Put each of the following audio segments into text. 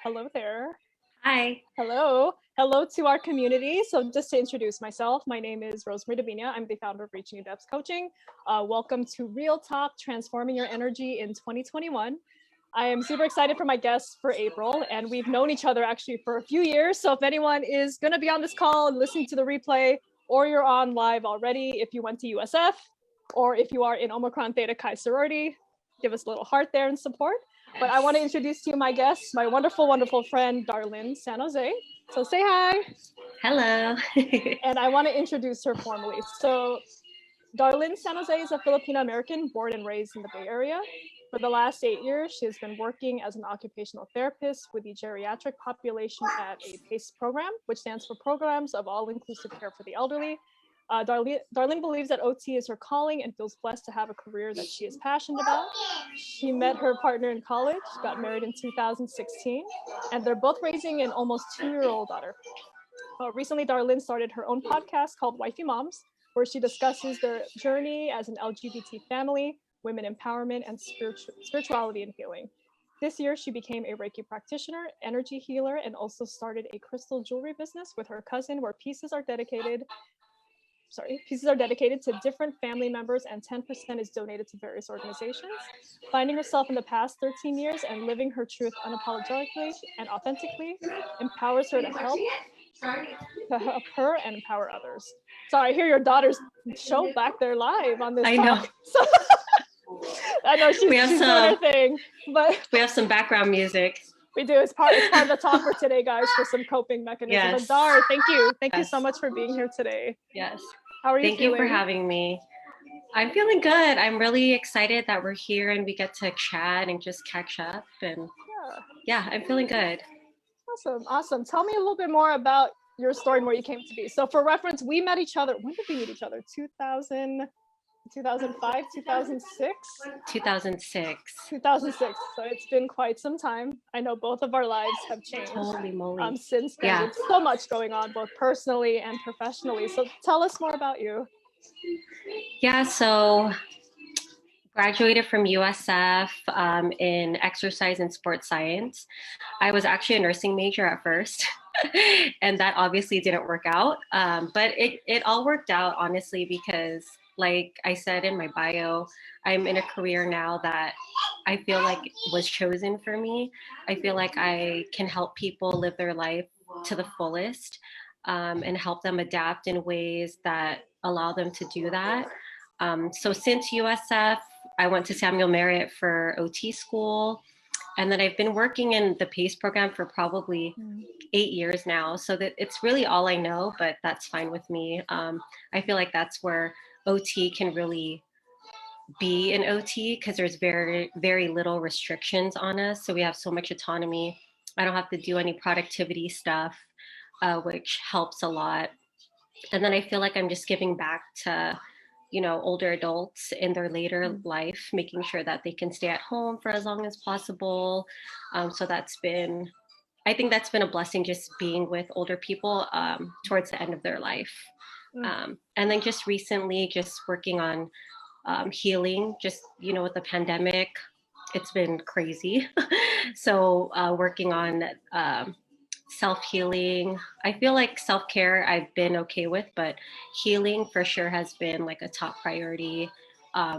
Hello there. Hi. Hello. Hello to our community. So just to introduce myself, my name is Rosemary Davina. I'm the founder of Reaching Your Depths Coaching. Welcome to Real Talk, Transforming Your Energy in 2021. I am super excited for my guest for April, and we've known each other actually for a few years. So if anyone is going to be on this call and listening to the replay, or you're on live already, if you went to USF, or if you are in Omicron Theta Chi sorority, give us a little heart there in support. But I want to introduce to you my guest, my wonderful, wonderful friend, Darlyn San Jose. So say hi. Hello. And I want to introduce her formally. So Darlyn San Jose is a Filipina American born and raised in the Bay Area. For the last 8 years, she has been working as an occupational therapist with the geriatric population at a PACE program, which stands for Programs of All-Inclusive Care for the Elderly. Darlyn believes that OT is her calling and feels blessed to have a career that she is passionate about. She met her partner in college, got married in 2016, and they're both raising an almost 2-year-old daughter. Recently, Darlyn started her own podcast called Wifey Moms, where she discusses their journey as an LGBT family, women empowerment, and spirituality and healing. This year, she became a Reiki practitioner, energy healer, and also started a crystal jewelry business with her cousin, where pieces are dedicated to different family members, and 10% is donated to various organizations. Finding herself in the past 13 years and living her truth unapologetically and authentically empowers her to help her and empower others. Sorry, I hear your daughter's show back there live on this I talk. know. So, I know she's doing her thing, but we have some background music. We do. It's part of the talk for today, guys, for some coping mechanisms. Yes. But Dar, thank you. Thank you so much for being here today. Yes. How are you Thank feeling? you for having me. I'm feeling good. I'm really excited that we're here and we get to chat and just catch up. And yeah, I'm feeling good. Awesome. Tell me a little bit more about your story and where you came to be. So for reference, we met each other. When did we meet each other? 2005, 2006? 2006. 2006. So it's been quite some time. I know both of our lives have changed. Holy moly. Since then. Yeah. There's so much going on, both personally and professionally. So tell us more about you. Yeah, so graduated from USF in exercise and sports science. I was actually a nursing major at first, and that obviously didn't work out. But it all worked out, honestly, because like I said in my bio, I'm in a career now that I feel like was chosen for me. I feel like I can help people live their life to the fullest and help them adapt in ways that allow them to do that. So since USF, I went to Samuel Marriott for OT school. And then I've been working in the PACE program for probably 8 years now. So that it's really all I know, but that's fine with me. I feel like that's where OT can really be an OT because there's very, very little restrictions on us. So we have so much autonomy. I don't have to do any productivity stuff, which helps a lot. And then I feel like I'm just giving back to older adults in their later life, making sure that they can stay at home for as long as possible. So I think that's been a blessing, just being with older people towards the end of their life. And then just recently, just working on healing, just, with the pandemic, it's been crazy. So working on self-healing. I feel like self-care I've been okay with, but healing for sure has been like a top priority,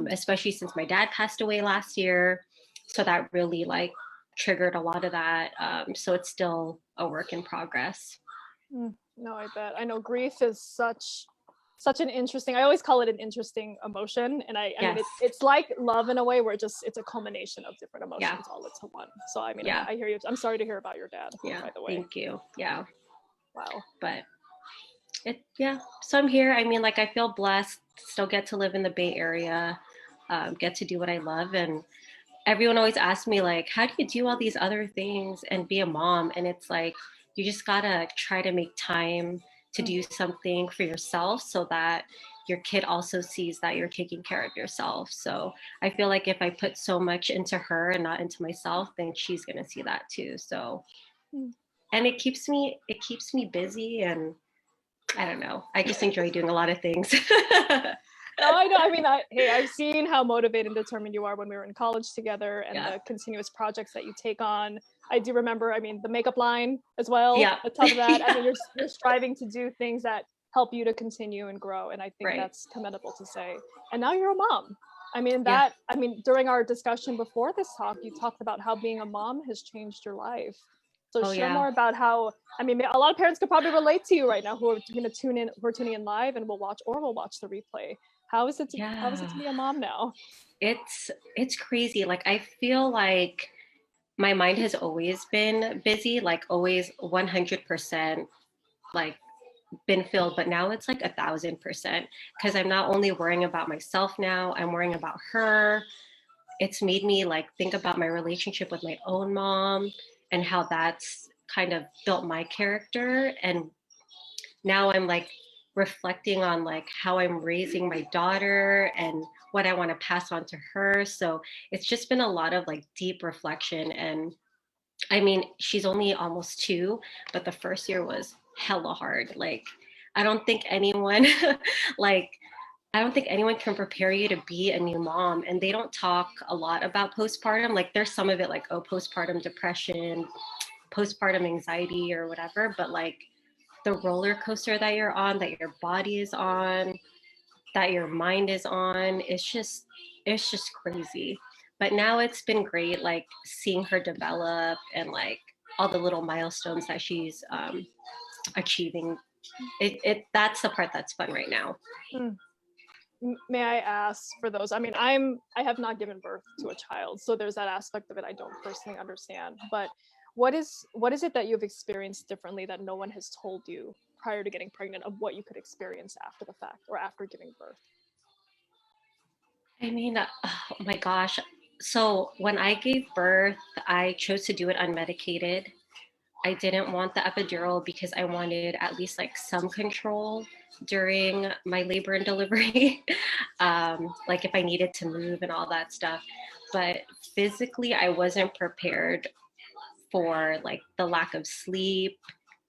especially since my dad passed away last year. So that really like triggered a lot of that. So it's still a work in progress. No, I bet. I know grief is such an interesting, I always call it an interesting emotion. And I mean, it's like love in a way where it's a culmination of different emotions all into one. So I mean, I hear you. I'm sorry to hear about your dad, by the way. Thank you. Yeah. Wow. But so I'm here. I mean, like I feel blessed, still get to live in the Bay Area, get to do what I love. And everyone always asks me like, how do you do all these other things and be a mom? And it's like, you just gotta try to make time to do something for yourself so that your kid also sees that you're taking care of yourself. So I feel like if I put so much into her and not into myself, then she's going to see that too. So, and it keeps me busy, and I don't know, I just enjoy doing a lot of things. No, I know. I mean, hey, I've seen how motivated and determined you are when we were in college together, and Yeah. the continuous projects that you take on. I do remember, I mean, the makeup line as well. Yeah. On top of that, I Yeah. mean, you're striving to do things that help you to continue and grow, and I think Right. that's commendable to say. And now you're a mom. I mean, Yeah. during our discussion before this talk, you talked about how being a mom has changed your life. So Oh share yeah. more about how, I mean, a lot of parents could probably relate to you right now who are going to tune in, who are tuning in live and will watch the replay. How is it to Yeah. be a mom now? It's crazy. Like I feel like my mind has always been busy, like always 100% like been filled, but now it's like 1,000% because I'm not only worrying about myself now, I'm worrying about her. It's made me like think about my relationship with my own mom and how that's kind of built my character. And now I'm like reflecting on like how I'm raising my daughter and what I want to pass on to her. So it's just been a lot of like deep reflection. And I mean, she's only almost 2, but the first year was hella hard. Like, I don't think anyone, like, I don't think anyone can prepare you to be a new mom. And they don't talk a lot about postpartum. Like, there's some of it, like, oh, postpartum depression, postpartum anxiety, or whatever. But, like, the roller coaster that you're on, that your body is on, that your mind is on, it's just crazy. But now it's been great, like seeing her develop and like all the little milestones that she's achieving. That's the part that's fun right now. Mm. May I ask for those? I mean, I have not given birth to a child, so there's that aspect of it I don't personally understand. But what is it that you've experienced differently that no one has told you prior to getting pregnant of what you could experience after the fact or after giving birth? I mean, oh my gosh. So when I gave birth, I chose to do it unmedicated. I didn't want the epidural because I wanted at least like some control during my labor and delivery, like if I needed to move and all that stuff. But physically, I wasn't prepared for like the lack of sleep.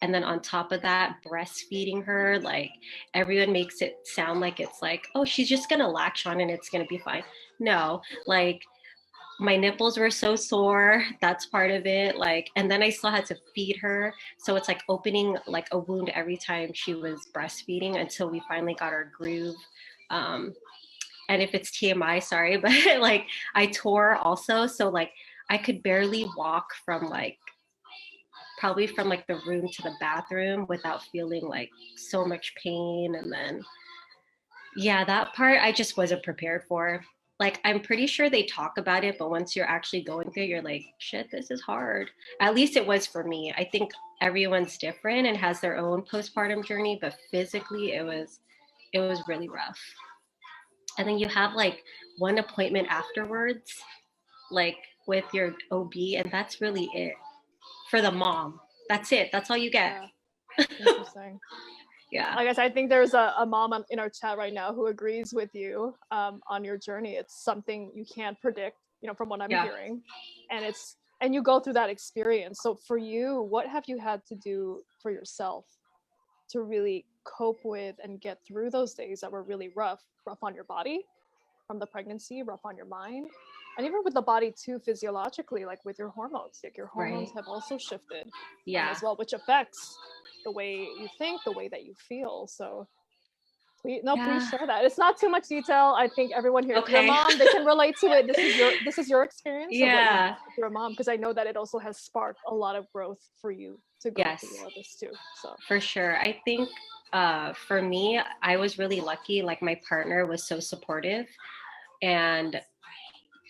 And then on top of that, breastfeeding her, like everyone makes it sound like it's like, oh, she's just gonna latch on and it's gonna be fine. No, like my nipples were so sore. That's part of it. Like, and then I still had to feed her. So it's like opening like a wound every time she was breastfeeding until we finally got our groove. Um, and if it's TMI, sorry, but like I tore also. So like I could barely walk from like probably from like the room to the bathroom without feeling like so much pain. And then yeah, that part I just wasn't prepared for. Like, I'm pretty sure they talk about it, but once you're actually going through it, you're like, shit, this is hard. At least it was for me. I think everyone's different and has their own postpartum journey, but physically it was really rough. And then you have like one appointment afterwards, like with your OB, and that's really it for the mom. That's it. That's all you get. Yeah, interesting. Yeah. I guess I think there's a mom in our chat right now who agrees with you on your journey. It's something you can't predict, from what I'm Yeah. hearing, and you go through that experience. So for you, what have you had to do for yourself to really cope with and get through those days that were really rough on your body from the pregnancy, rough on your mind, and even with the body too, physiologically, like with your hormones. Like your hormones Right. have also shifted Yeah. as well, which affects the way you think, the way that you feel. So please Yeah. share that. It's not too much detail. I think everyone here, if you're a Okay. mom, they can relate to it. This is your experience of what Yeah. you're a mom, because I know that it also has sparked a lot of growth for you to go Yes. through all this too. So For sure. I think for me, I was really lucky. Like my partner was so supportive, and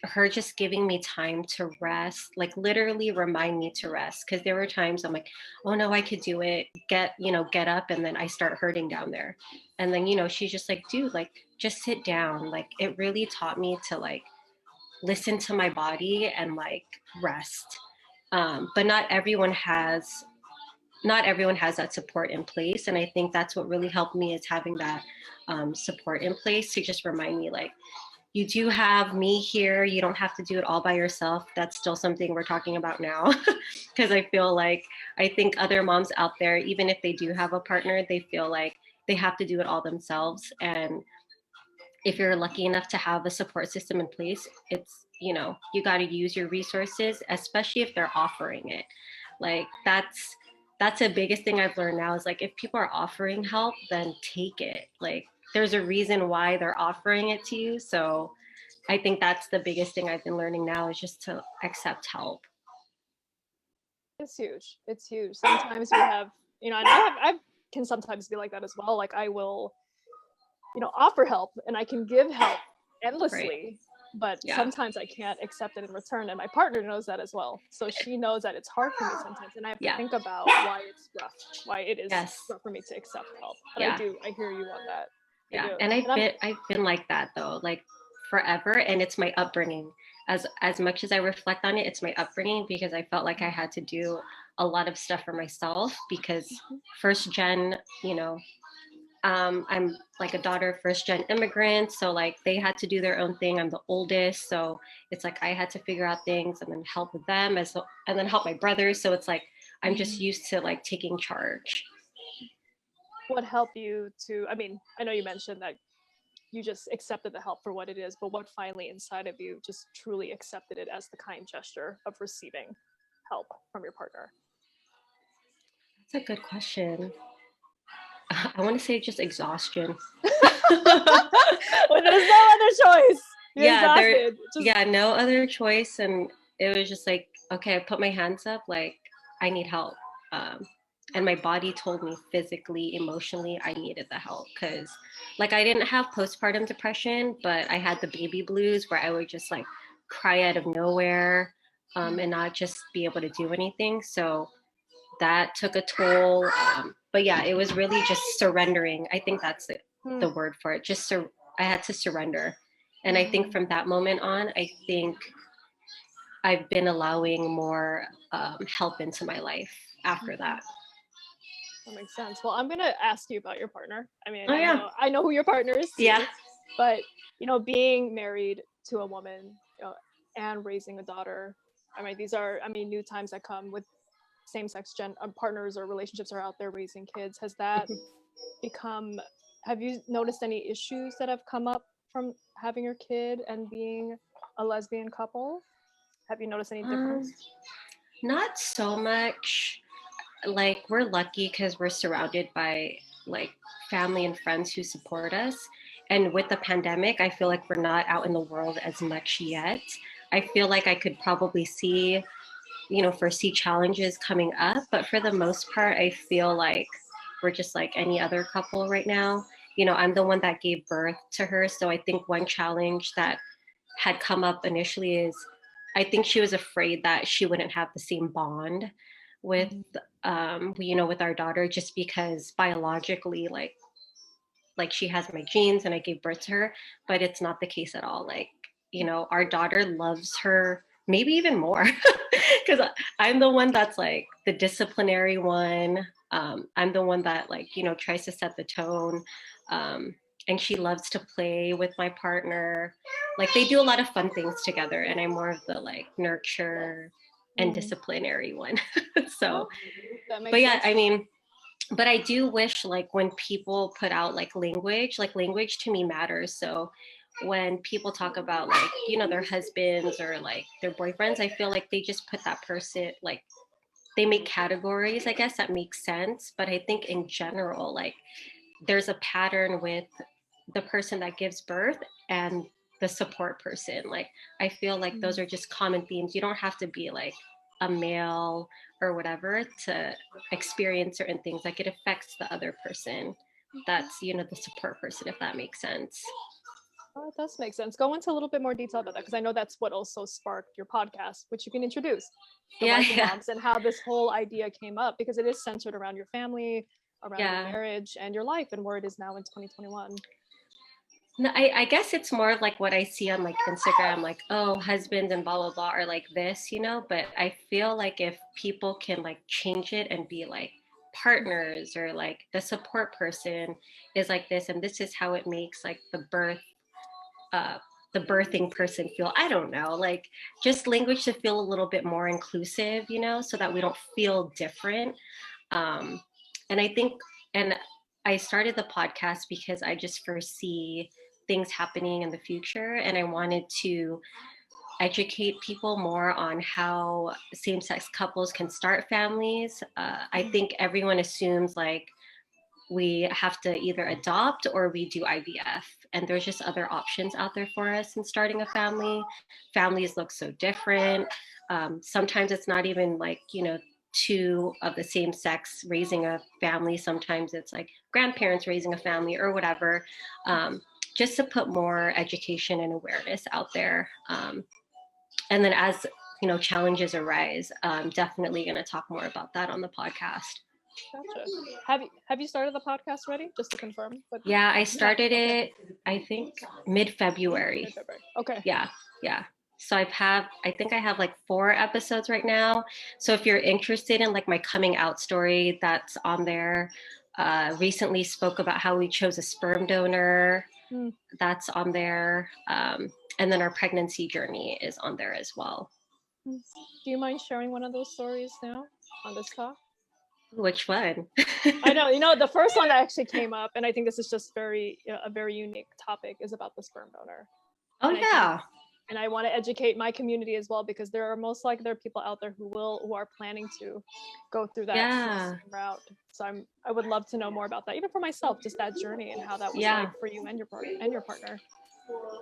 her just giving me time to rest, like literally remind me to rest. Cause there were times I'm like, oh no, I could do it. Get up. And then I start hurting down there. And then, she's just like, dude, like just sit down. Like it really taught me to like listen to my body and like rest. But not everyone has that support in place. And I think that's what really helped me, is having that support in place to just remind me like, you do have me here. You don't have to do it all by yourself. That's still something we're talking about now. Because I think other moms out there, even if they do have a partner, they feel like they have to do it all themselves. And if you're lucky enough to have a support system in place, it's, you got to use your resources, especially if they're offering it. Like that's the biggest thing I've learned now is like, if people are offering help, then take it. Like there's a reason why they're offering it to you. So I think that's the biggest thing I've been learning now is just to accept help. It's huge. It's huge. Sometimes we have, and I can sometimes be like that as well. Like I will, offer help and I can give help endlessly, right. But sometimes I can't accept it in return. And my partner knows that as well. So she knows that it's hard for me sometimes. And I have to think about why it's rough, why it is rough for me to accept help. But I hear you on that. Yeah. And I've been like that though, like forever. And it's my upbringing. As much as I reflect on it, it's my upbringing because I felt like I had to do a lot of stuff for myself because first gen, I'm like a daughter of first gen immigrants. So like they had to do their own thing. I'm the oldest. So it's like I had to figure out things and then help with them and then help my brothers. So it's like I'm just used to like taking charge. What helped you to, I know you mentioned that you just accepted the help for what it is, but what finally inside of you just truly accepted it as the kind gesture of receiving help from your partner? That's a good question. I want to say just exhaustion. When there's no other choice. No other choice. And it was just like, okay, I put my hands up, like I need help. And my body told me physically, emotionally, I needed the help because like I didn't have postpartum depression, but I had the baby blues where I would just like cry out of nowhere and not just be able to do anything. So that took a toll. But yeah, it was really just surrendering. I think that's the word for it. I had to surrender. And I think from that moment on, I think I've been allowing more help into my life after that. That makes sense. Well, I'm going to ask you about your partner. I know who your partner is too, but being married to a woman and raising a daughter, these are new times that come with same-sex partners or relationships are out there raising kids. Has that have you noticed any issues that have come up from having your kid and being a lesbian couple? Have you noticed any difference? Not so much. Like we're lucky because we're surrounded by like family and friends who support us. And with the pandemic, I feel like we're not out in the world as much yet. I feel like I could probably foresee challenges coming up. But for the most part, I feel like we're just like any other couple right now. I'm the one that gave birth to her. So I think one challenge that had come up initially is I think she was afraid that she wouldn't have the same bond with, with our daughter just because biologically, like she has my genes and I gave birth to her, but it's not the case at all. Like, our daughter loves her maybe even more because I'm the one that's like the disciplinary one. I'm the one that like, tries to set the tone. And she loves to play with my partner. Like they do a lot of fun things together and I'm more of the like nurture and disciplinary one. So, but yeah, sense. But I do wish like when people put out like language to me matters. So when people talk about like, their husbands or like their boyfriends, I feel like they just put that person, like they make categories, I guess, that make sense. But I think in general, like there's a pattern with the person that gives birth and the support person. Like I feel like those are just common themes. You don't have to be like a male or whatever to experience certain things. Like it affects the other person that's, the support person, if that makes sense. Oh, it does make sense. Go into a little bit more detail about that because I know that's what also sparked your podcast, which you can introduce. Moms and how this whole idea came up because it is centered around your family, around your marriage and your life and where it is now in 2021. No, I guess it's more of like what I see on like Instagram, like, oh, husbands and blah, blah, blah are like this, but I feel like if people can like change it and be like partners or like the support person is like this, and this is how it makes like the birthing person feel, I don't know, like just language to feel a little bit more inclusive, so that we don't feel different. And I think, and I started the podcast because I just foresee things happening in the future, and I wanted to educate people more on how same-sex couples can start families. I think everyone assumes like we have to either adopt or we do IVF, and there's just other options out there for us in starting a family. Families look so different. Sometimes it's not even like, two of the same sex raising a family. Sometimes it's like grandparents raising a family or whatever. Just to put more education and awareness out there. And then as challenges arise, I'm definitely going to talk more about that on the podcast. Gotcha. Have you started the podcast already? Just to confirm. Yeah, I started it, I think, mid-February. Mid-February. Okay. Yeah. So I think I have like 4 episodes right now. So if you're interested in like my coming out story, that's on there. Recently spoke about how we chose a sperm donor. That's on there. And then our pregnancy journey is on there as well. Do you mind sharing one of those stories now on this talk? Which one? I know, the first one that actually came up, and I think this is just a very unique topic, is about the sperm donor. Oh, and yeah. And I want to educate my community as well, because there are people out there who are planning to go through that route. So I would love to know more about that, even for myself, just that journey and how that was like for you and your partner.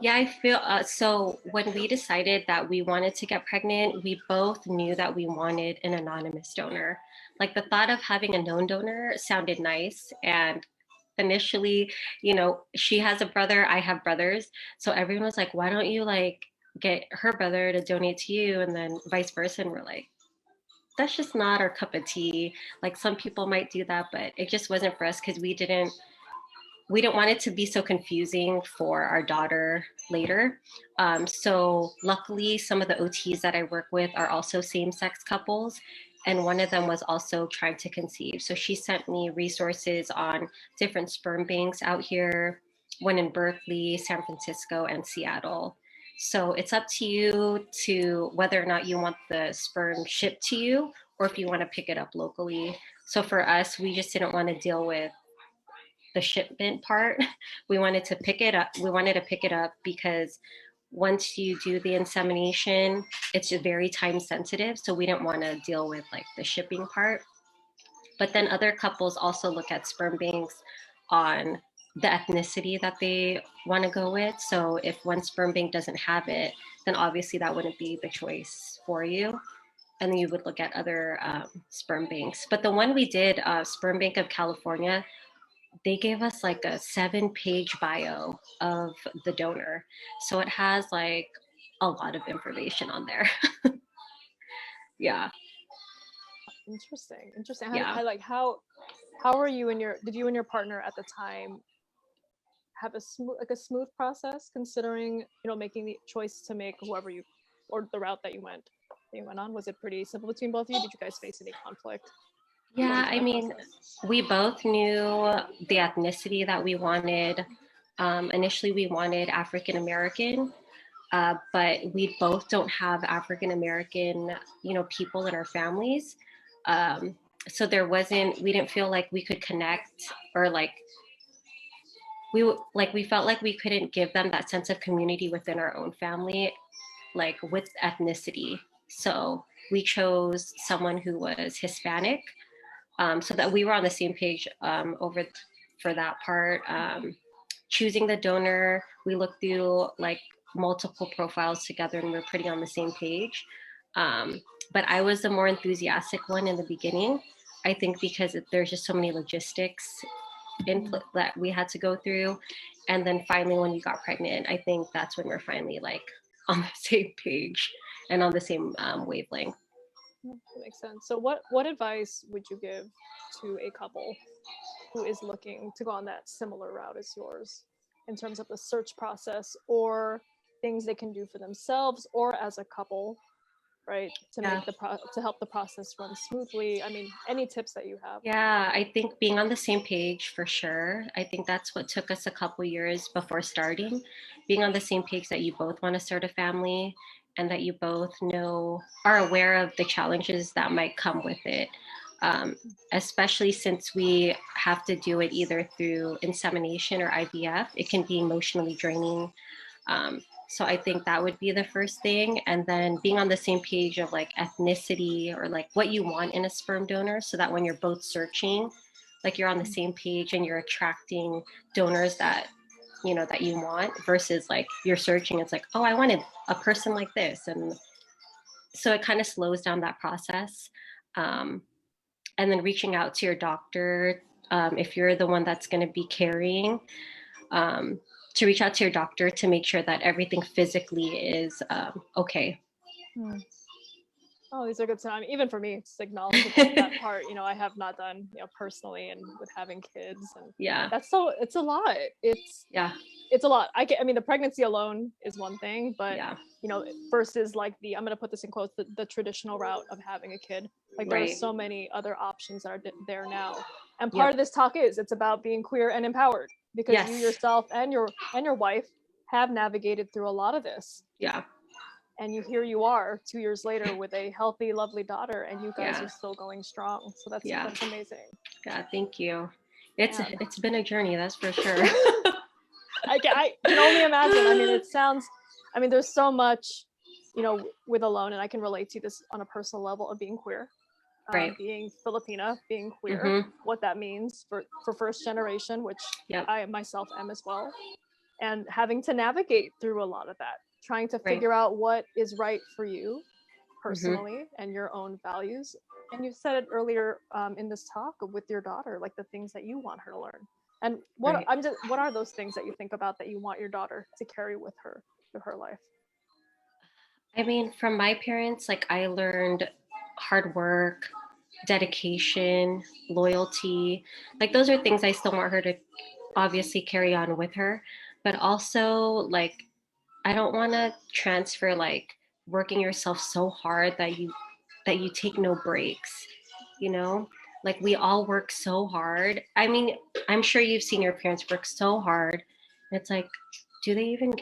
Yeah, I feel so when we decided that we wanted to get pregnant, we both knew that we wanted an anonymous donor. Like the thought of having a known donor sounded nice. And initially, she has a brother, I have brothers. So everyone was like, why don't you like get her brother to donate to you, and then vice versa? And we're like, that's just not our cup of tea. Like some people might do that, but it just wasn't for us, because we didn't want it to be so confusing for our daughter later. So luckily, some of the OTs that I work with are also same-sex couples, and one of them was also trying to conceive. So she sent me resources on different sperm banks out here, one in Berkeley, San Francisco, and Seattle. So it's up to you to whether or not you want the sperm shipped to you, or if you want to pick it up locally. So for us, we just didn't want to deal with the shipment part. We wanted to pick it up because once you do the insemination, it's very time sensitive. So we didn't want to deal with like the shipping part. But then other couples also look at sperm banks on the ethnicity that they want to go with. So if one sperm bank doesn't have it, then obviously that wouldn't be the choice for you. And then you would look at other sperm banks. But the one we did, Sperm Bank of California, they gave us like a 7-page bio of the donor. So it has like a lot of information on there. Yeah. Interesting. Yeah. How were you did you and your partner at the time have a smooth process, considering, making the choice to make or the route that you went on? Was it pretty simple between both of you? Did you guys face any conflict? Yeah, I mean, we both knew the ethnicity that we wanted. Initially, we wanted African American, but we both don't have African American, people in our families. So we didn't feel like we could connect, or we felt like we couldn't give them that sense of community within our own family, like with ethnicity. So we chose someone who was Hispanic. So that we were on the same page for that part. Choosing the donor, we looked through like multiple profiles together, and we're pretty on the same page. But I was the more enthusiastic one in the beginning, I think, because there's just so many logistics that we had to go through. And then finally, when you got pregnant, I think that's when we're finally like on the same page and on the same wavelength. That makes sense. So what advice would you give to a couple who is looking to go on that similar route as yours, in terms of the search process, or things they can do for themselves or as a couple, right, to make to help the process run smoothly? I mean, any tips that you have? Yeah, I think being on the same page for sure. I think that's what took us a couple years before starting. Being on the same page that you both want to start a family, and that you both are aware of the challenges that might come with it. especially since we have to do it either through insemination or IVF. It can be emotionally draining. So I think that would be the first thing. And then being on the same page of like ethnicity or like what you want in a sperm donor, so that when you're both searching, like you're on the same page and you're attracting donors that, you know, that you want, versus like you're searching, it's like, oh, I wanted a person like this. And so it kind of slows down that process. And then reaching out to your doctor, if you're the one that's going to be carrying, to reach out to your doctor to make sure that everything physically is okay. Oh, these are good to know. I mean, even for me, it's acknowledging that part, you know, I have not done, you know, personally, and with having kids, and Yeah. that's so, it's a lot. It's a lot. I mean, the pregnancy alone is one thing, but you know, versus like I'm going to put this in quotes, the traditional route of having a kid. Like there are so many other options that are there now. And part of this talk it's about being queer and empowered, because you yourself and your wife have navigated through a lot of this. Yeah. And here you are 2 years later with a healthy, lovely daughter, and you guys are still going strong. So that's amazing. Yeah, thank you. It's been a journey, that's for sure. I can only imagine. I mean, it sounds, I mean, there's so much, you know, with Alone, and I can relate to this on a personal level of being queer, being Filipina, being queer, what that means for first generation, which I myself am as well, and having to navigate through a lot of that, trying to figure out what is right for you personally and your own values. And you said it earlier in this talk with your daughter, like the things that you want her to learn. And what are those things that you think about that you want your daughter to carry with her through her life? I mean, from my parents, like I learned hard work, dedication, loyalty. Like those are things I still want her to obviously carry on with her. But also, like, I don't want to transfer like working yourself so hard that you take no breaks, you know? Like we all work so hard. I mean, I'm sure you've seen your parents work so hard. And it's like, do they even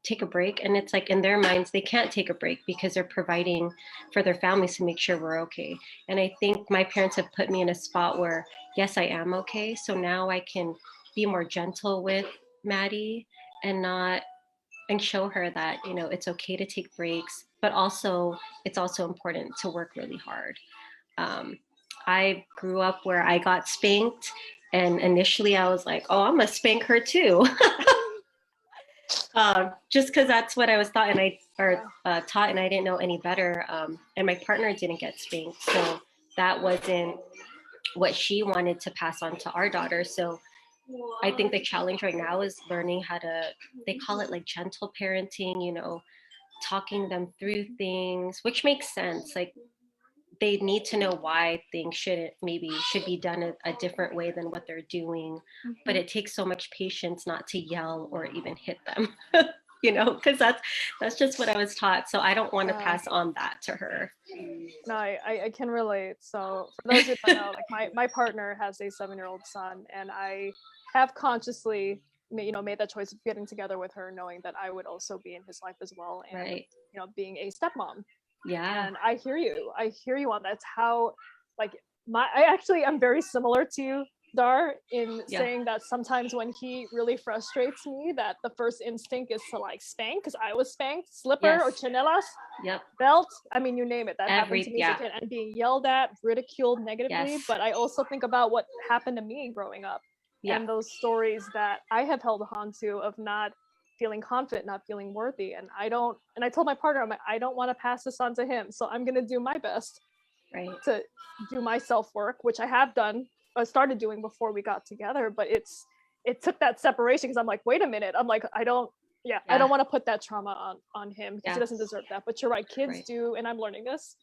take a break? And it's like in their minds, they can't take a break because they're providing for their families to make sure we're okay. And I think my parents have put me in a spot where, yes, I am okay. So now I can be more gentle with Maddie and show her that, you know, it's okay to take breaks, but also it's also important to work really hard. I grew up where I got spanked, and initially I was like, oh, I'm gonna spank her too. Just because that's what I was taught, and taught, and I didn't know any better. And my partner didn't get spanked, so that wasn't what she wanted to pass on to our daughter. So I think the challenge right now is learning how to, they call it like gentle parenting, you know, talking them through things, which makes sense. Like they need to know why things should be done a different way than what they're doing. But it takes so much patience not to yell or even hit them, you know, because that's just what I was taught. So I don't want to pass on that to her. No, I can relate. So for those who don't know, like my partner has a 7-year-old son, and I have consciously made that choice of getting together with her, knowing that I would also be in his life as well, and you know, being a stepmom. Yeah. And I hear you on that. It's how, like, I actually am very similar to Dar in saying that sometimes when he really frustrates me, that the first instinct is to like spank, because I was spanked, slipper or chanelas, belt, I mean, you name it. That happened to me as a kid, and being yelled at, ridiculed negatively. But I also think about what happened to me growing up, and those stories that I have held on to of not feeling confident, not feeling worthy. And I told my partner, I'm like, I don't want to pass this on to him. So I'm going to do my best to do my self-work, which I have done, I started doing before we got together, but it took that separation, because I'm like, wait a minute. I'm like, I don't want to put that trauma on him, because he doesn't deserve that. But you're right, kids do. And I'm learning this.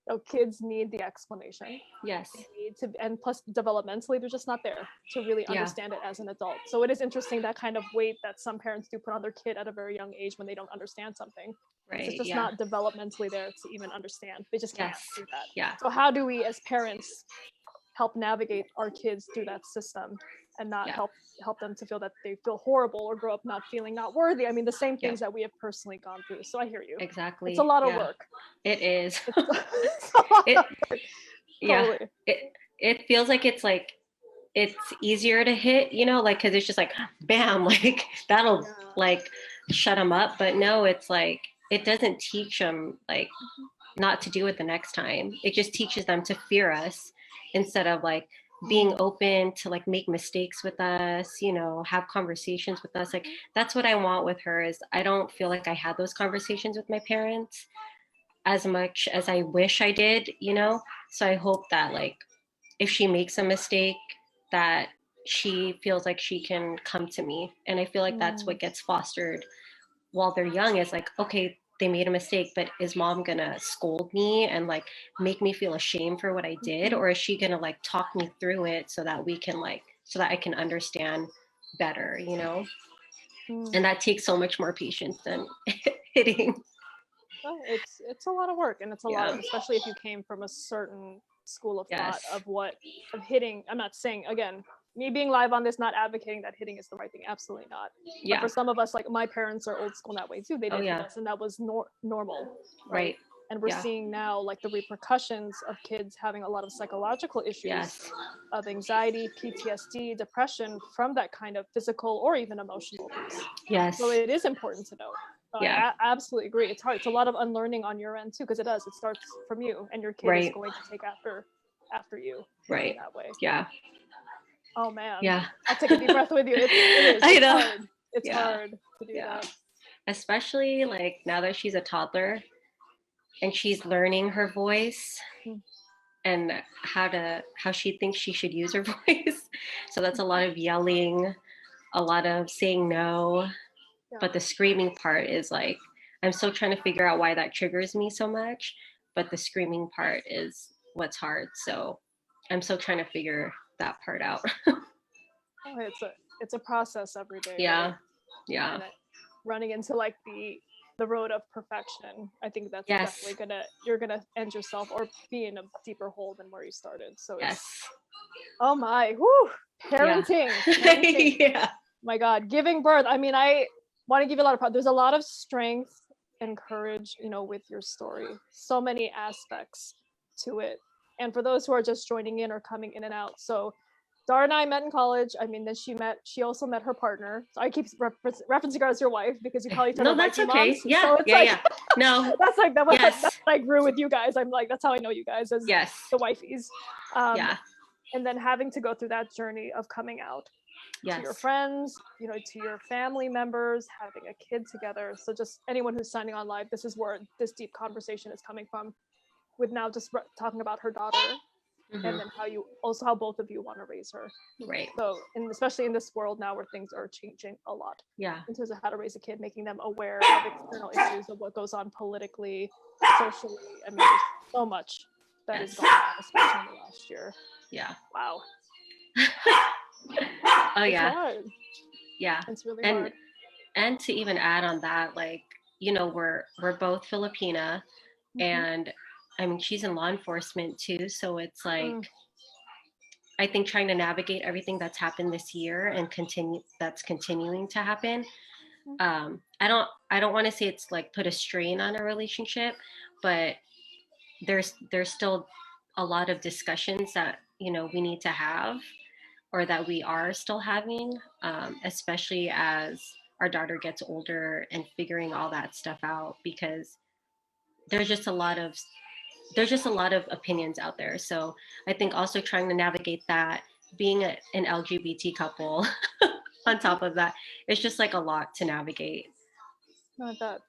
You know, kids need the explanation. Yes. They need to, and plus developmentally, they're just not there to really understand it as an adult. So it is interesting that kind of weight that some parents do put on their kid at a very young age when they don't understand something. It's just not developmentally there to even understand. They just can't do that. Yeah. So how do we as parents help navigate our kids through that system and not help them to feel that they feel horrible or grow up not feeling not worthy? I mean, the same things that we have personally gone through. So I hear you. Exactly. It's a lot of work. It is. it feels like it's easier to hit, you know, like, because it's just like bam, like that'll like shut them up. But no, it's like it doesn't teach them like not to do it the next time. It just teaches them to fear us instead of like being open to like make mistakes with us, you know, have conversations with us. Like that's what I want with her. Is I don't feel like I had those conversations with my parents as much as I wish I did, you know. So I hope that like if she makes a mistake, that she feels like she can come to me. And I feel like that's what gets fostered while they're young, is like, okay, they made a mistake, but is mom gonna scold me and like make me feel ashamed for what I did? Or is she gonna like talk me through it so that we can like, so that I can understand better, you know? And that takes so much more patience than hitting. Well, it's a lot of work, and it's a lot of, especially if you came from a certain school of thought of hitting. I'm not saying, again, me being live on this, not advocating that hitting is the right thing, absolutely not. But for some of us, like my parents are old school that way too. They did hit us, and that was normal, right? And we're seeing now like the repercussions of kids having a lot of psychological issues of anxiety, PTSD, depression from that kind of physical or even emotional abuse. So it is important to note. I absolutely agree. It's hard. It's a lot of unlearning on your end too, because it does. It starts from you, and your kid is going to take after you. Right. That way. Yeah. Oh man. Yeah. I'll take a deep breath with you. It is. I know. Hard. It's hard to do that. Especially like now that she's a toddler and she's learning her voice and how she thinks she should use her voice. So that's a lot of yelling, a lot of saying no. But the screaming part is like, I'm still trying to figure out why that triggers me so much. But the screaming part is what's hard. So I'm still trying to figure that part out. It's a process every day. Yeah. Right? Yeah. And running into like the road of perfection, I think that's definitely you're gonna end yourself or be in a deeper hole than where you started. So oh my, parenting. My God, giving birth. I mean, I want to give you a lot of there's a lot of strength and courage, you know, with your story. So many aspects to it. And for those who are just joining in or coming in and out, so Dar and I met in college. I mean, then she also met her partner. So I keep referencing her as your wife because you call each other wifey moms. Yeah, so yeah. No, that's like that. That's what I grew with you guys. I'm like, that's how I know you guys as the wifeys. And then having to go through that journey of coming out to your friends, you know, to your family members, having a kid together. So just anyone who's signing on live, this is where this deep conversation is coming from, with now just talking about her daughter. And then how both of you want to raise her. Right. So, and especially in this world now where things are changing a lot. Yeah. In terms of how to raise a kid, making them aware of external issues of what goes on politically, socially. I mean, there's so much that is going on, especially in the last year. Yeah. Wow. It's hard. Yeah. It's really hard. And to even add on that, like, you know, we're both Filipina, and I mean, she's in law enforcement too. So it's like, I think trying to navigate everything that's happened this year and that's continuing to happen. I don't want to say it's like put a strain on a relationship, but there's still a lot of discussions that, you know, we need to have, or that we are still having, especially as our daughter gets older and figuring all that stuff out, because there's just a lot of opinions out there. So I think also trying to navigate that, being an LGBT couple on top of that, it's just like a lot to navigate. No, that.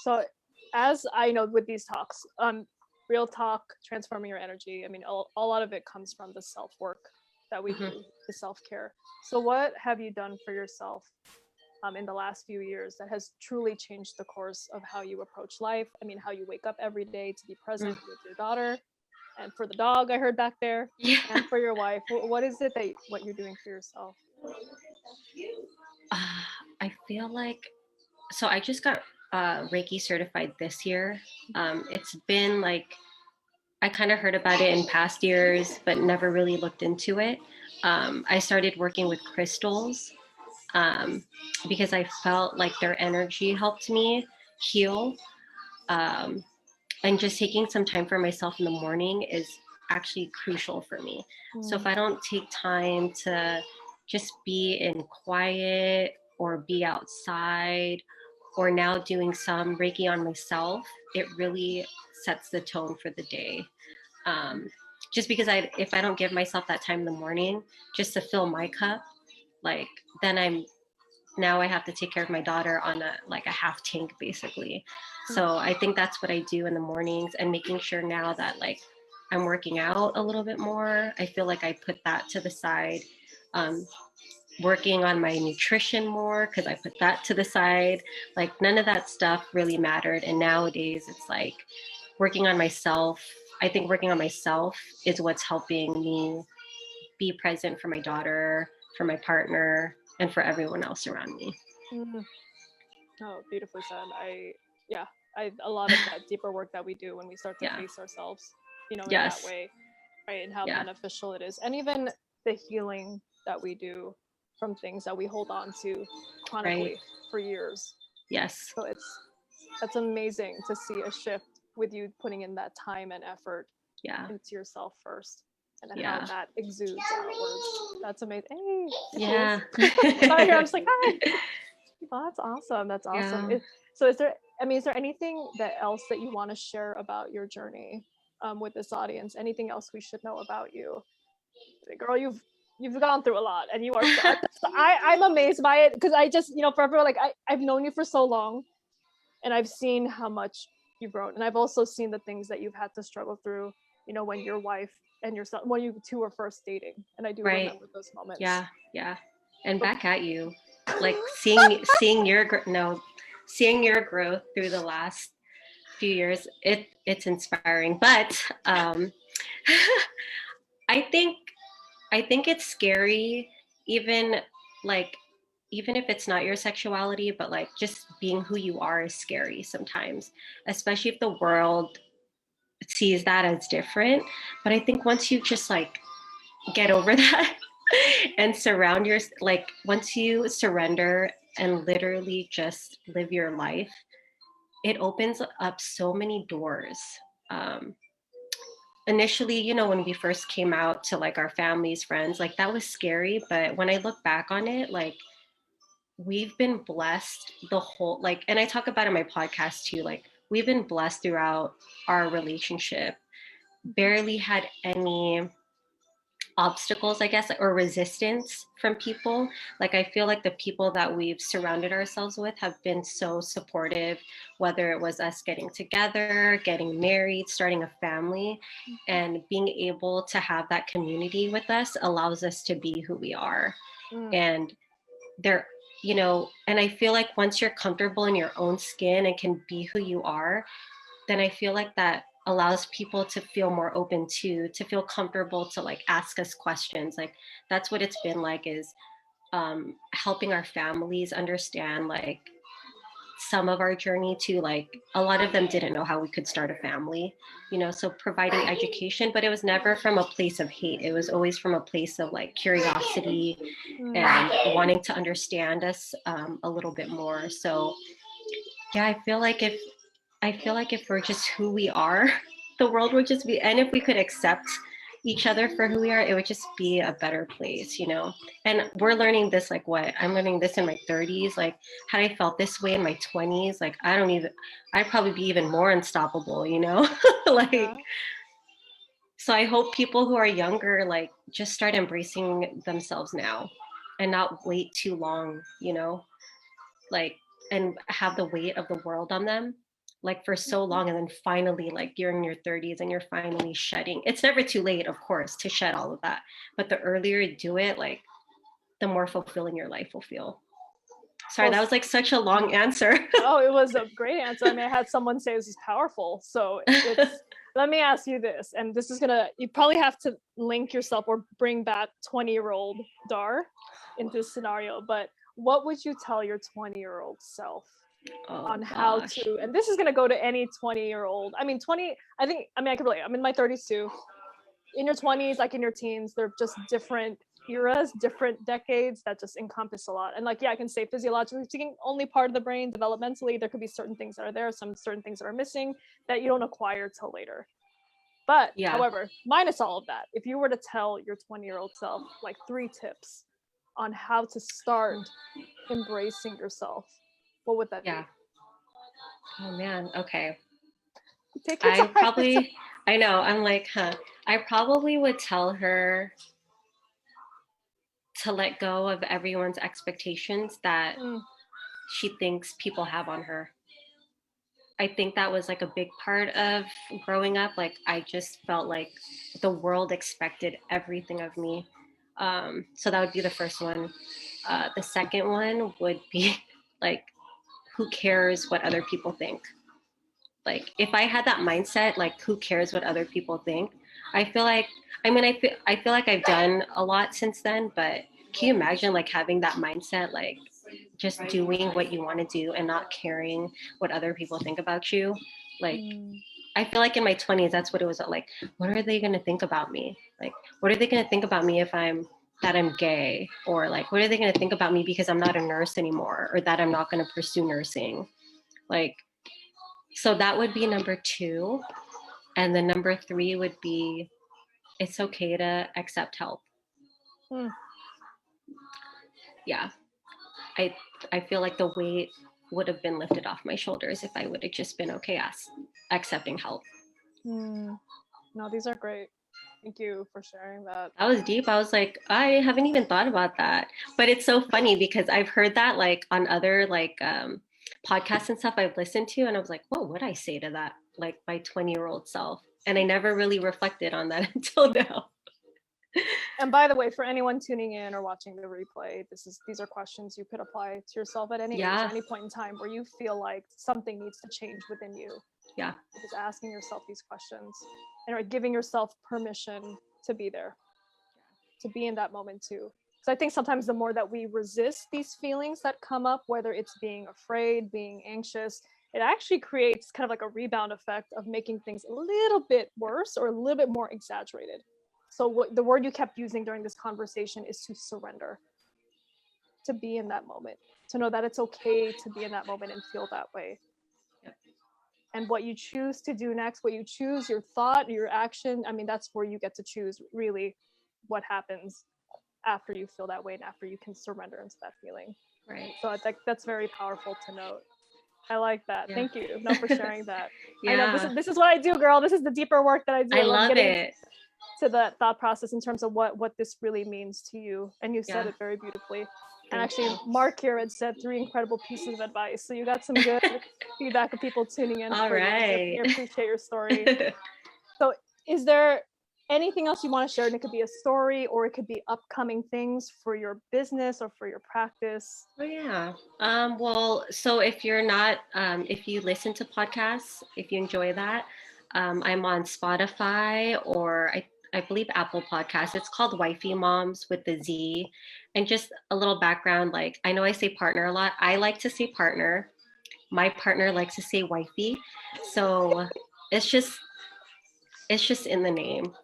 So as I know with these talks, real talk, transforming your energy, I mean, a lot of it comes from the self-work that we do, the self-care. So what have you done for yourself in the last few years that has truly changed the course of how you approach life? I mean, how you wake up every day to be present with your daughter, and for the dog I heard back there, and for your wife. What is it what you're doing for yourself? I feel like, so I just got Reiki certified this year. It's been like, I kind of heard about it in past years, but never really looked into it. I started working with crystals because I felt like their energy helped me heal. And just taking some time for myself in the morning is actually crucial for me. So if I don't take time to just be in quiet or be outside or now doing some Reiki on myself, it really sets the tone for the day. Just because if I don't give myself that time in the morning just to fill my cup, like then now I have to take care of my daughter on a half tank basically. So I think that's what I do in the mornings, and making sure now that like I'm working out a little bit more. I feel like I put that to the side. Working on my nutrition more, because I put that to the side. Like none of that stuff really mattered. And nowadays it's like working on myself. I think working on myself is what's helping me be present for my daughter, for my partner, and for everyone else around me. Oh, beautifully said. A lot of that deeper work that we do when we start to face ourselves, in that way, right? And how beneficial it is. And even the healing that we do from things that we hold on to chronically for years. Yes. So that's amazing to see a shift with you putting in that time and effort into yourself first, and then how that exudes outwards. That's amazing. Hey, sorry, I'm just like, hi. Oh, that's awesome. That's awesome. Yeah. So is there anything else that you want to share about your journey with this audience? Anything else we should know about you? Girl, you've gone through a lot, and you are I'm amazed by it, because I just, for everyone, like I've known you for so long, and I've seen how much you've grown, and I've also seen the things that you've had to struggle through, when your wife and yourself, when you two were first dating, and I do remember those moments. Yeah. And back at you, like seeing your growth through the last few years, it's inspiring. But I think it's scary, even if it's not your sexuality, but like just being who you are is scary sometimes, especially if the world sees that as different. But I think once you just like get over that and once you surrender and literally just live your life, it opens up so many doors. Initially, when we first came out to like our families, friends, like that was scary. But when I look back on it, like we've been blessed the whole, like, and I talk about it in my podcast too, like we've been blessed throughout our relationship, barely had any obstacles, I guess, or resistance from people. Like I feel like the people that we've surrounded ourselves with have been so supportive, whether it was us getting together, getting married, starting a family, and being able to have that community with us allows us to be who we are. And there, and I feel like once you're comfortable in your own skin and can be who you are, then I feel like that allows people to feel more open to feel comfortable to like ask us questions. Like that's what it's been like, is helping our families understand like some of our journey to, like a lot of them didn't know how we could start a family, so providing education, but it was never from a place of hate. It was always from a place of like curiosity and wanting to understand us a little bit more. So yeah, I feel like if we're just who we are, the world would just be, and if we could accept each other for who we are, it would just be a better place, And we're learning this, I'm learning this in my 30s. Like, had I felt this way in my 20s, like I'd probably be even more unstoppable, So I hope people who are younger, like, just start embracing themselves now and not wait too long, and have the weight of the world on them, like for so long, and then finally, like you're in your 30s and you're finally shedding. It's never too late, of course, to shed all of that, but the earlier you do it, like the more fulfilling your life will feel. Sorry, that was like such a long answer. Oh, it was a great answer. I mean, I had someone say this is powerful. So let me ask you this, and this is you probably have to link yourself or bring back 20-year-old Dar into this scenario, but what would you tell your 20-year-old self on how to, and this is going to go to any 20-year-old. I mean, I can relate. I'm in my 30s too. In your 20s, like in your teens, they're just different eras, different decades that just encompass a lot. And like, yeah, I can say physiologically speaking, only part of the brain. Developmentally, there could be certain things that are there, some certain things that are missing that you don't acquire till later. But Yeah. however, minus all of that, if you were to tell your 20-year-old self like 3 tips on how to start embracing yourself, what would that Yeah. Oh man. Okay. be? Take your time. I know. I'm like, I probably would tell her to let go of everyone's expectations that she thinks people have on her. I think that was like a big part of growing up. Like, I just felt like the world expected everything of me. So that would be the first one. The second one would be like, who cares what other people think? Like, if I had that mindset, like, who cares what other people think? I feel like, I feel like I've done a lot since then, but can you imagine like having that mindset, like just doing what you want to do and not caring what other people think about you? Like, I feel like in my 20s, that's what it was like. What are they going to think about me? Like, what are they going to think about me if I'm gay? Or like, what are they going to think about me because I'm not a nurse anymore, or that I'm not going to pursue nursing? Like, so that would be number 2. And then number 3 would be, it's okay to accept help. Yeah. I feel like the weight would have been lifted off my shoulders if I would have just been okay accepting help. No, these are great. Thank you for sharing that. That was deep. I was like, I haven't even thought about that. But it's so funny because I've heard that like on other like podcasts and stuff I've listened to, and I was like, what would I say to that, like my 20-year-old self? And I never really reflected on that until now. And by the way, for anyone tuning in or watching the replay, these are questions you could apply to yourself at any age, or any point in time where you feel like something needs to change within you. Yeah. Just asking yourself these questions and giving yourself permission to be there, to be in that moment too. So I think sometimes the more that we resist these feelings that come up, whether it's being afraid, being anxious, it actually creates kind of like a rebound effect of making things a little bit worse or a little bit more exaggerated. So the word you kept using during this conversation is to surrender, to be in that moment, to know that it's okay to be in that moment and feel that way. Yep. And what you choose to do next, what you choose, your thought, your action, I mean, that's where you get to choose really what happens after you feel that way and after you can surrender into that feeling. Right. So I think that's very powerful to note. I like that. Yeah. Thank you for sharing that. Yeah. I know this is what I do, girl. This is the deeper work that I do. I love it. To the thought process in terms of what this really means to you. And you said it very beautifully. And actually, Mark here had said 3 incredible pieces of advice. So you got some good feedback of people tuning in. All right. You. I appreciate your story. So is there anything else you want to share? And it could be a story, or it could be upcoming things for your business or for your practice. Oh yeah. Well, so if you're not, if you listen to podcasts, if you enjoy that, I'm on Spotify, or I believe Apple Podcasts. It's called Wifey Moms with the Z. And just a little background, like, I know I say partner a lot. I like to say partner. My partner likes to say wifey. So it's just in the name.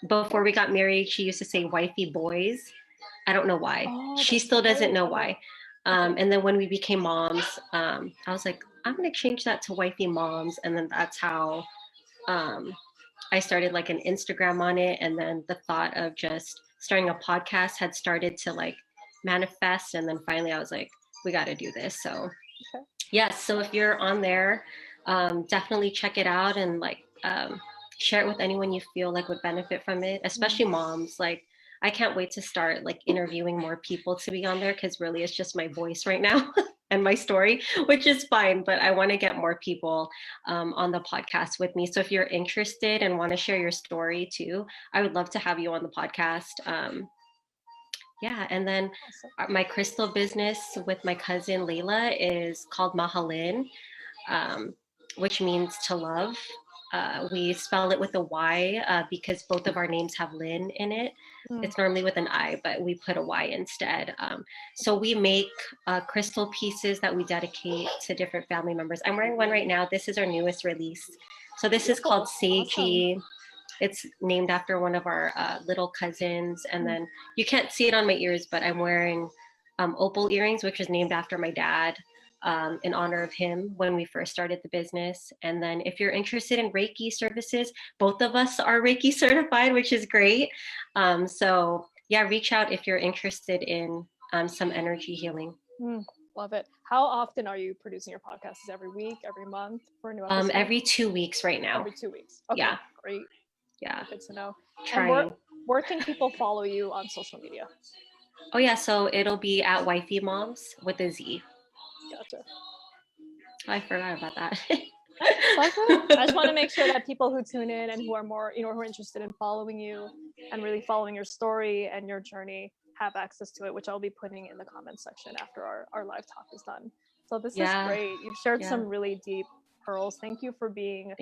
Before we got married, she used to say wifey boys. I don't know why. She still doesn't know why. And then when we became moms, I was like, I'm going to change that to wifey moms. And then that's how I started like an Instagram on it. And then the thought of just starting a podcast had started to like manifest. And then finally I was like, we got to do this. So yes. So if you're on there, definitely check it out and like share it with anyone you feel like would benefit from it, especially moms. Like, I can't wait to start like interviewing more people to be on there, because really it's just my voice right now and my story, which is fine, but I want to get more people on the podcast with me. So if you're interested and want to share your story too, I would love to have you on the podcast. Yeah, and then my crystal business with my cousin Layla is called Mahalin, which means to love. We spell it with a Y because both of our names have Lynn in it. It's normally with an I, but we put a Y instead. So we make crystal pieces that we dedicate to different family members. I'm wearing one right now. This is our newest release. So this is called Seiji. Awesome. It's named after one of our little cousins. And then you can't see it on my ears, but I'm wearing opal earrings, which is named after my dad. in honor of him when we first started the business. And then if you're interested in Reiki services, both of us are Reiki certified, which is great. So yeah, reach out if you're interested in some energy healing. Love it. How often are you producing your podcast? Is it every week, every month for a new episode? Every 2 weeks right now. Every 2 weeks. Okay, yeah. Great. Yeah. Good to know. Trying. And where can people follow you on social media? Oh yeah, so it'll be at Wifey Moms with a Z. Gotcha. Oh, I forgot about that. I just want to make sure that people who tune in and who are more, who are interested in following you and really following your story and your journey have access to it, which I'll be putting in the comments section after our live talk is done. So this is great. You've shared some really deep pearls. Thank you for being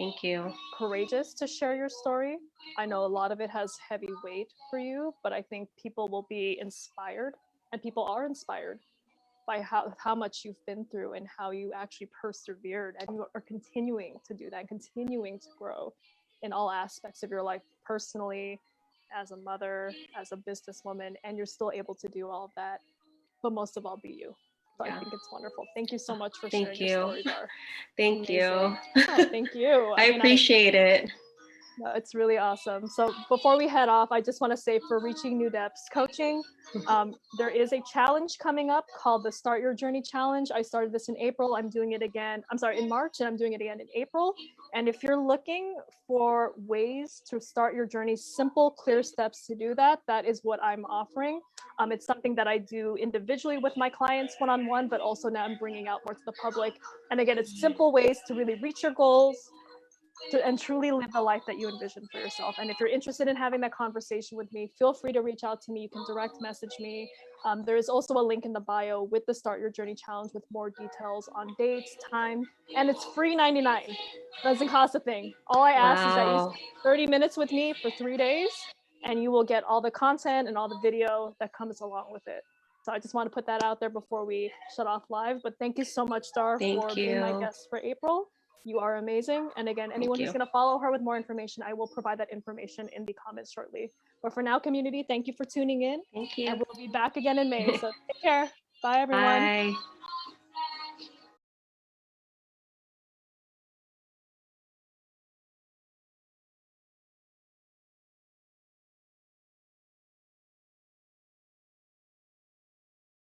courageous to share your story. I know a lot of it has heavy weight for you, but I think people will be inspired, and people are inspired by how much you've been through and how you actually persevered, and you are continuing to do that, continuing to grow in all aspects of your life, personally, as a mother, as a businesswoman, and you're still able to do all of that, but most of all, be you. So I think it's wonderful. Thank you so much for sharing your story, Dar. Thank you. Thank you. I appreciate it. No, it's really awesome. So before we head off, I just want to say for Reaching New Depths Coaching, there is a challenge coming up called the Start Your Journey Challenge. I started this in April. I'm doing it again. In March, and I'm doing it again in April. And if you're looking for ways to start your journey, simple, clear steps to do that, that is what I'm offering. It's something that I do individually with my clients one-on-one, but also now I'm bringing out more to the public. And again, it's simple ways to really reach your goals, and truly live the life that you envision for yourself. And if you're interested in having that conversation with me, feel free to reach out to me. You can direct message me. There is also a link in the bio with the Start Your Journey Challenge with more details on dates, time, and it's free $99. Doesn't cost a thing. All I ask is that you spend 30 minutes with me for 3 days, and you will get all the content and all the video that comes along with it. So I just want to put that out there before we shut off live. But thank you so much, Dar, for being my guest for April. You are amazing. And again, anyone who's going to follow her with more information, I will provide that information in the comments shortly. But for now, community, thank you for tuning in. Thank you. And we'll be back again in May. So take care. Bye, everyone. Bye.